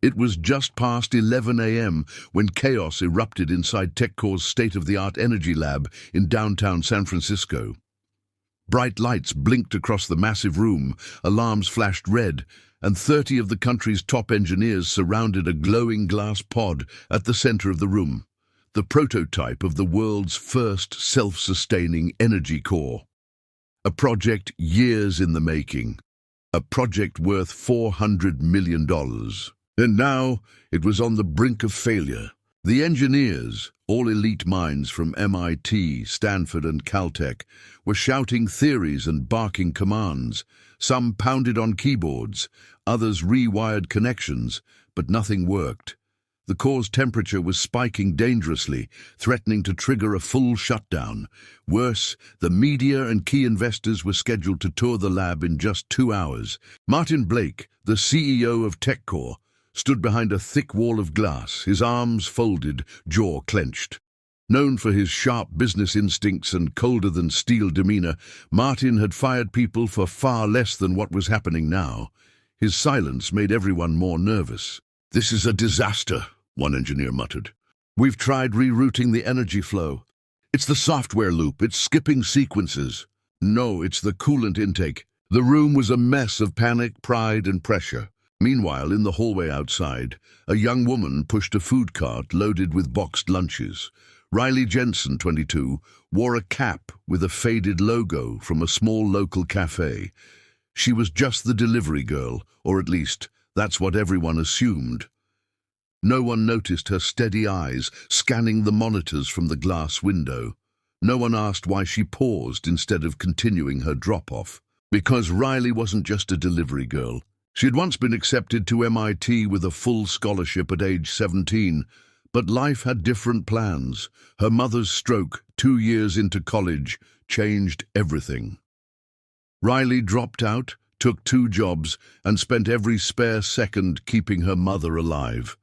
It was just past 11 a.m. when chaos erupted inside TechCore's state-of-the-art energy lab in downtown San Francisco. Bright lights blinked across the massive room, alarms flashed red, and 30 of the country's top engineers surrounded a glowing glass pod at the center of the room, the prototype of the world's first self-sustaining energy core. A project years in the making, a project worth $400 million. And now it was on the brink of failure. The engineers, all elite minds from MIT, Stanford and Caltech, were shouting theories and barking commands. Some pounded on keyboards, others rewired connections, but nothing worked. The core's temperature was spiking dangerously, threatening to trigger a full shutdown. Worse, the media and key investors were scheduled to tour the lab in just 2 hours. Martin Blake, the CEO of TechCore, stood behind a thick wall of glass, his arms folded, jaw clenched. Known for his sharp business instincts and colder-than-steel demeanor, Martin had fired people for far less than what was happening now. His silence made everyone more nervous. "This is a disaster," one engineer muttered. "We've tried rerouting the energy flow. It's the software loop, it's skipping sequences. No, it's the coolant intake." The room was a mess of panic, pride, and pressure. Meanwhile, in the hallway outside, a young woman pushed a food cart loaded with boxed lunches. Riley Jensen, 22, wore a cap with a faded logo from a small local cafe. She was just the delivery girl, or at least, that's what everyone assumed. No one noticed her steady eyes scanning the monitors from the glass window. No one asked why she paused instead of continuing her drop-off. Because Riley wasn't just a delivery girl. She had once been accepted to MIT with a full scholarship at age 17, but life had different plans. Her mother's stroke, 2 years into college, changed everything. Riley dropped out, took 2 jobs, and spent every spare second keeping her mother alive.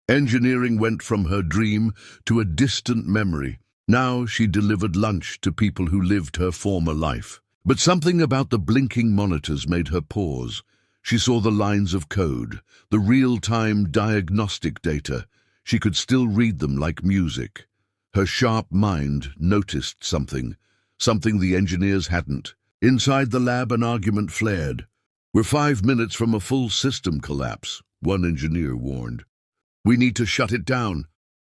Engineering went from her dream to a distant memory. Now she delivered lunch to people who lived her former life. But something about the blinking monitors made her pause. She saw the lines of code, the real-time diagnostic data. She could still read them like music. Her sharp mind noticed something the engineers hadn't. Inside the lab, an argument flared. "We're 5 minutes from a full system collapse," one engineer warned. "We need to shut it down."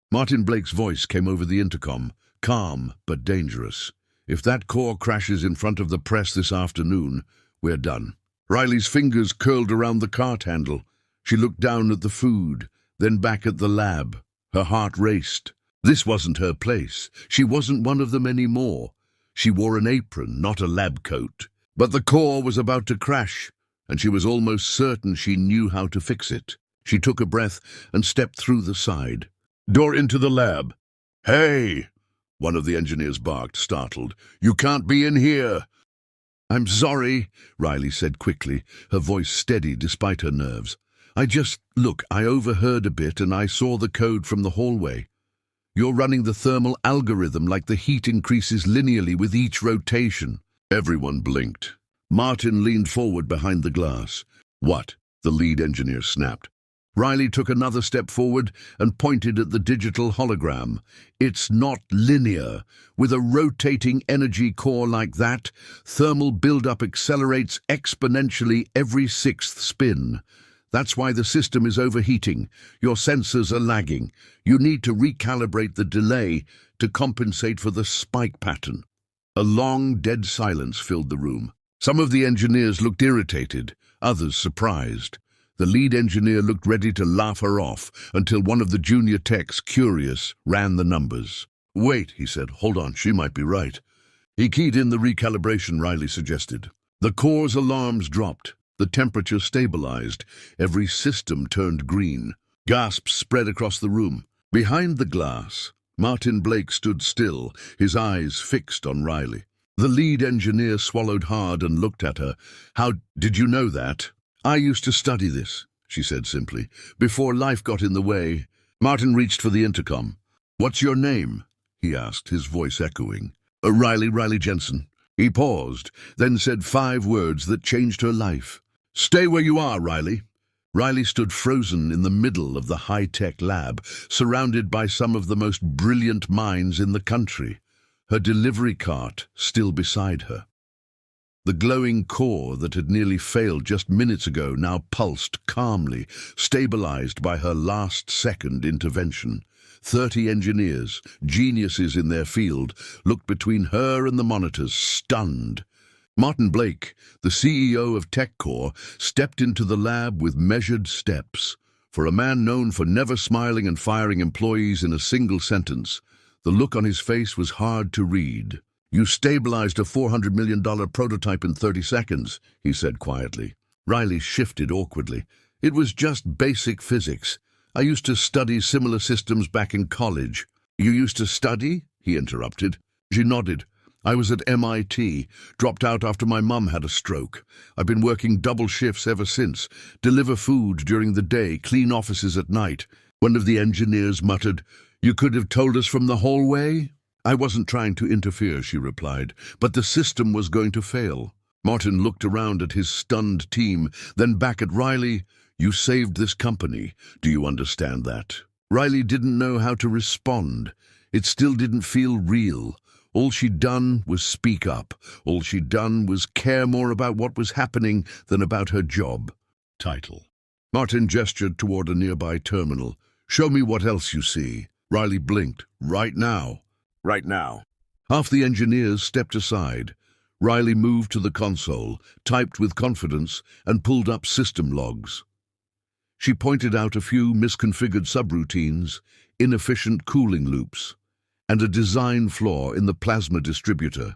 Martin Blake's voice came over the intercom, calm but dangerous. "If that core crashes in front of the press this afternoon, we're done." Riley's fingers curled around the cart handle. She looked down at the food, then back at the lab. Her heart raced. This wasn't her place. She wasn't one of them anymore. She wore an apron, not a lab coat. But the core was about to crash, and she was almost certain she knew how to fix it. She took a breath and stepped through the side. "Door into the lab." "Hey!" one of the engineers barked, startled. "You can't be in here." "I'm sorry," Riley said quickly, her voice steady despite her nerves. Look, I overheard a bit and I saw the code from the hallway. You're running the thermal algorithm like the heat increases linearly with each rotation." Everyone blinked. Martin leaned forward behind the glass. "What?" the lead engineer snapped. Riley took another step forward and pointed at the digital hologram. "It's not linear. With a rotating energy core like that, thermal buildup accelerates exponentially every 6th spin. That's why the system is overheating. Your sensors are lagging. You need to recalibrate the delay to compensate for the spike pattern." A long, dead silence filled the room. Some of the engineers looked irritated, others surprised. The lead engineer looked ready to laugh her off until one of the junior techs, curious, ran the numbers. "Wait," he said. "Hold on, she might be right." He keyed in the recalibration Riley suggested. The core's alarms dropped. The temperature stabilized. Every system turned green. Gasps spread across the room. Behind the glass, Martin Blake stood still, his eyes fixed on Riley. The lead engineer swallowed hard and looked at her. "How did you know that?" "I used to study this," she said simply, "before life got in the way." Martin reached for the intercom. "What's your name?" he asked, his voice echoing. Riley Jensen." He paused, then said 5 words that changed her life. "Stay where you are, Riley. Riley stood frozen in the middle of the high-tech lab, surrounded by some of the most brilliant minds in the country, her delivery cart still beside her. The glowing core that had nearly failed just minutes ago now pulsed calmly, stabilized by her last-second intervention. 30 engineers, geniuses in their field, looked between her and the monitors, stunned. Martin Blake, the CEO of TechCore, stepped into the lab with measured steps. For a man known for never smiling and firing employees in a single sentence, the look on his face was hard to read. "You stabilized a $400 million prototype in 30 seconds, he said quietly. Riley shifted awkwardly. "It was just basic physics. I used to study similar systems back in college." "You used to study?" he interrupted. She nodded. "I was at MIT, dropped out after my mum had a stroke. I've been working double shifts ever since, deliver food during the day, clean offices at night." One of the engineers muttered, "You could have told us from the hallway?" "I wasn't trying to interfere," she replied, "but the system was going to fail." Martin looked around at his stunned team, then back at Riley. "You saved this company. Do you understand that?" Riley didn't know how to respond. It still didn't feel real. All she'd done was speak up. All she'd done was care more about what was happening than about her job title. Martin gestured toward a nearby terminal. "Show me what else you see." Riley blinked. "Right now." "Right now." Half the engineers stepped aside. Riley moved to the console, typed with confidence, and pulled up system logs. She pointed out a few misconfigured subroutines, inefficient cooling loops, and a design flaw in the plasma distributor.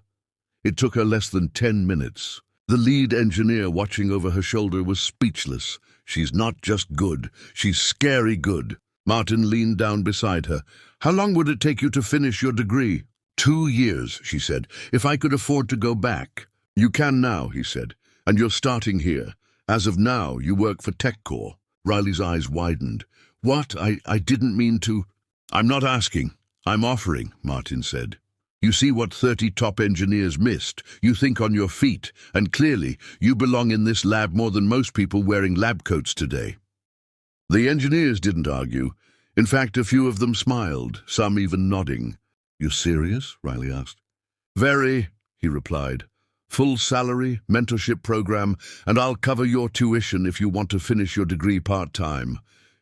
It took her less than 10 minutes. The lead engineer watching over her shoulder was speechless. "She's not just good, she's scary good." Martin leaned down beside her. "How long would it take you to finish your degree?" 2 years, she said, "if I could afford to go back." "You can now," he said, "and you're starting here. As of now, you work for TechCore." Riley's eyes widened. "What? I didn't mean to." "I'm not asking. I'm offering," Martin said. "You see what 30 top engineers missed. You think on your feet, and clearly you belong in this lab more than most people wearing lab coats today." The engineers didn't argue. In fact, a few of them smiled, some even nodding. "You serious?" Riley asked. "Very," he replied. "Full salary, mentorship program, and I'll cover your tuition if you want to finish your degree part-time.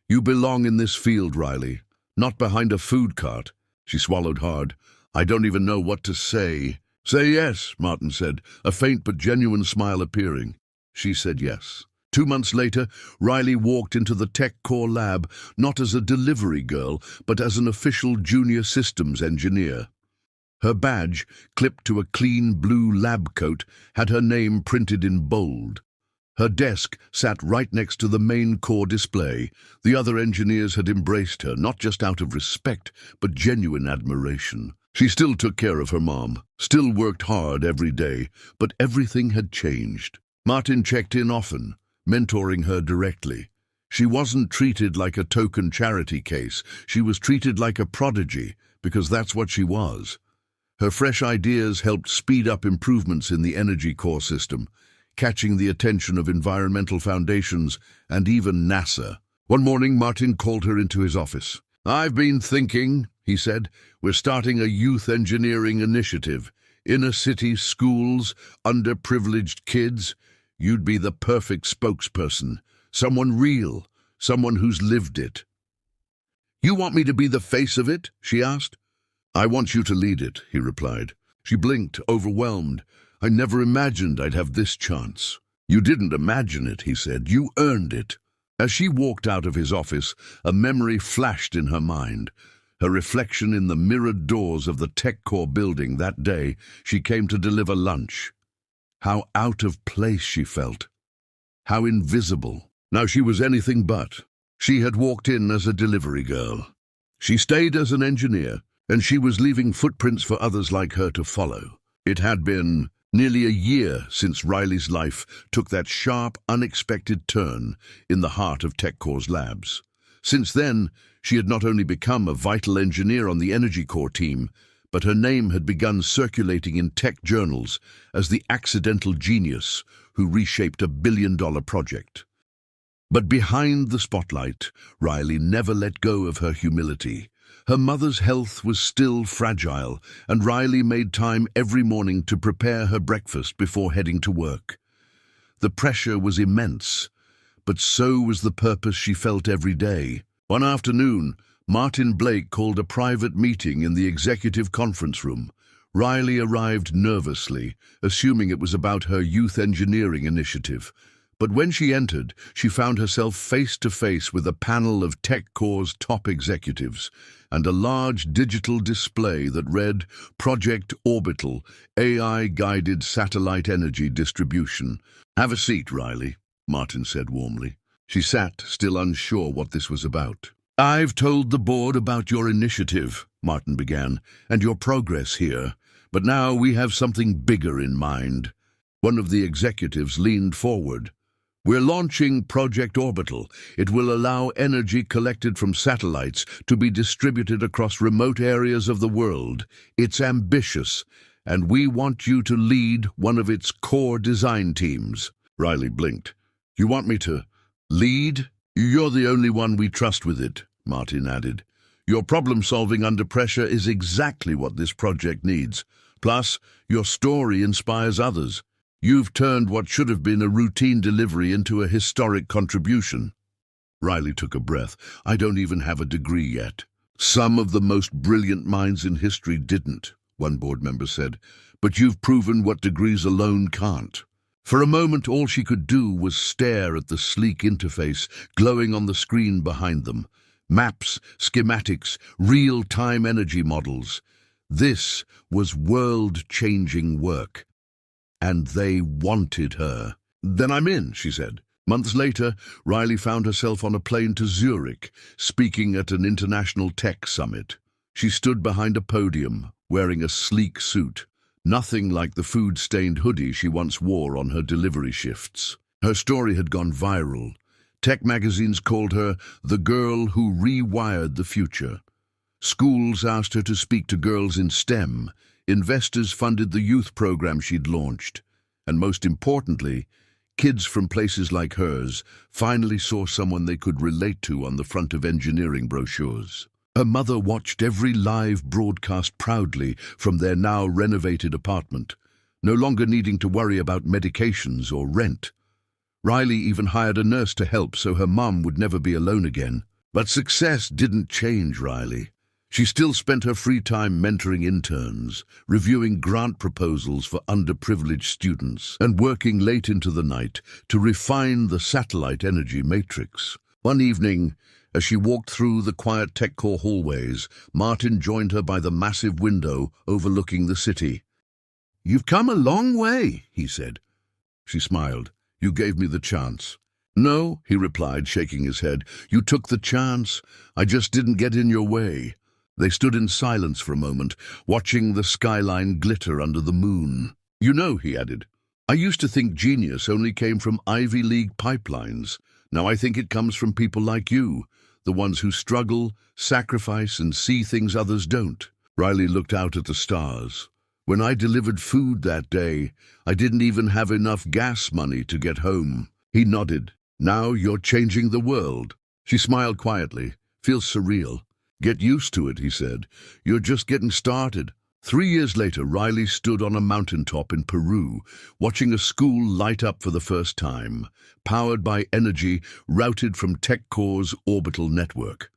You belong in this field, Riley, not behind a food cart." She swallowed hard. "I don't even know what to say." "Say yes," Martin said, a faint but genuine smile appearing. She said yes. 2 months later, Riley walked into the TechCore lab, not as a delivery girl, but as an official junior systems engineer. Her badge, clipped to a clean blue lab coat, had her name printed in bold. Her desk sat right next to the main core display. The other engineers had embraced her, not just out of respect, but genuine admiration. She still took care of her mom, still worked hard every day, but everything had changed. Martin checked in often, mentoring her directly. She wasn't treated like a token charity case. She was treated like a prodigy, because that's what she was. Her fresh ideas helped speed up improvements in the energy core system, catching the attention of environmental foundations and even NASA. One morning, Martin called her into his office. "I've been thinking," he said. "We're starting a youth engineering initiative. Inner city schools, underprivileged kids. You'd be the perfect spokesperson. Someone real, someone who's lived it." "You want me to be the face of it?" she asked. "I want you to lead it," he replied. She blinked, overwhelmed. "I never imagined I'd have this chance." "You didn't imagine it," he said. "You earned it." As she walked out of his office, a memory flashed in her mind. Her reflection in the mirrored doors of the TechCore building that day she came to deliver lunch. How out of place she felt. How invisible. Now she was anything but. She had walked in as a delivery girl. She stayed as an engineer, and she was leaving footprints for others like her to follow. It had been nearly a year since Riley's life took that sharp, unexpected turn in the heart of TechCore's labs. Since then, she had not only become a vital engineer on the Energy Core team, but her name had begun circulating in tech journals as the accidental genius who reshaped a billion-dollar project. But behind the spotlight, Riley never let go of her humility. Her mother's health was still fragile, and Riley made time every morning to prepare her breakfast before heading to work. The pressure was immense, but so was the purpose she felt every day. One afternoon, Martin Blake called a private meeting in the executive conference room. Riley arrived nervously, assuming it was about her youth engineering initiative. But when she entered, she found herself face to face with a panel of TechCore's top executives and a large digital display that read Project Orbital, AI-guided satellite energy distribution. "Have a seat, Riley," Martin said warmly. She sat, still unsure what this was about. "I've told the board about your initiative," Martin began, "and your progress here. But now we have something bigger in mind." One of the executives leaned forward. "We're launching Project Orbital. It will allow energy collected from satellites to be distributed across remote areas of the world. It's ambitious, and we want you to lead one of its core design teams." Riley blinked. "You want me to lead?" "You're the only one we trust with it," Martin added. "Your problem-solving under pressure is exactly what this project needs. Plus, your story inspires others. You've turned what should have been a routine delivery into a historic contribution." Riley took a breath. "I don't even have a degree yet." "Some of the most brilliant minds in history didn't," one board member said. "But you've proven what degrees alone can't." For a moment, all she could do was stare at the sleek interface glowing on the screen behind them. Maps, schematics, real-time energy models. This was world-changing work. And they wanted her. "Then I'm in," she said. Months later, Riley found herself on a plane to Zurich, speaking at an international tech summit. She stood behind a podium, wearing a sleek suit, nothing like the food-stained hoodie she once wore on her delivery shifts. Her story had gone viral. Tech magazines called her the girl who rewired the future. Schools asked her to speak to girls in STEM. Investors funded the youth program she'd launched. And most importantly, kids from places like hers finally saw someone they could relate to on the front of engineering brochures. Her mother watched every live broadcast proudly from their now renovated apartment, no longer needing to worry about medications or rent. Riley even hired a nurse to help so her mum would never be alone again. But success didn't change Riley. She still spent her free time mentoring interns, reviewing grant proposals for underprivileged students, and working late into the night to refine the satellite energy matrix. One evening, as she walked through the quiet TechCore hallways, Martin joined her by the massive window overlooking the city. "You've come a long way," he said. She smiled. "You gave me the chance." "No," he replied, shaking his head. "You took the chance. I just didn't get in your way." They stood in silence for a moment, watching the skyline glitter under the moon. "You know," he added, "I used to think genius only came from Ivy League pipelines. Now I think it comes from people like you, the ones who struggle, sacrifice, and see things others don't." Riley looked out at the stars. "When I delivered food that day, I didn't even have enough gas money to get home." He nodded. "Now you're changing the world." She smiled quietly. "Feels surreal." "Get used to it," he said. "You're just getting started." 3 years later, Riley stood on a mountaintop in Peru, watching a school light up for the first time, powered by energy routed from TechCore's orbital network.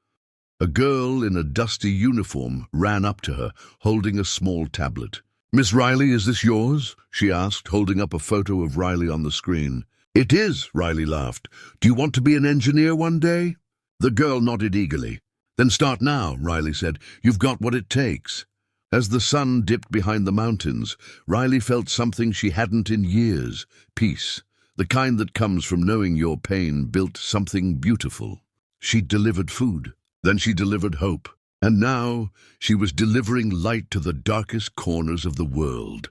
A girl in a dusty uniform ran up to her, holding a small tablet. "Miss Riley, is this yours?" she asked, holding up a photo of Riley on the screen. "It is," Riley laughed. "Do you want to be an engineer one day?" The girl nodded eagerly. "Then start now," Riley said. "You've got what it takes." As the sun dipped behind the mountains, Riley felt something she hadn't in years: peace, the kind that comes from knowing your pain built something beautiful. She'd delivered food, then she delivered hope, and now she was delivering light to the darkest corners of the world.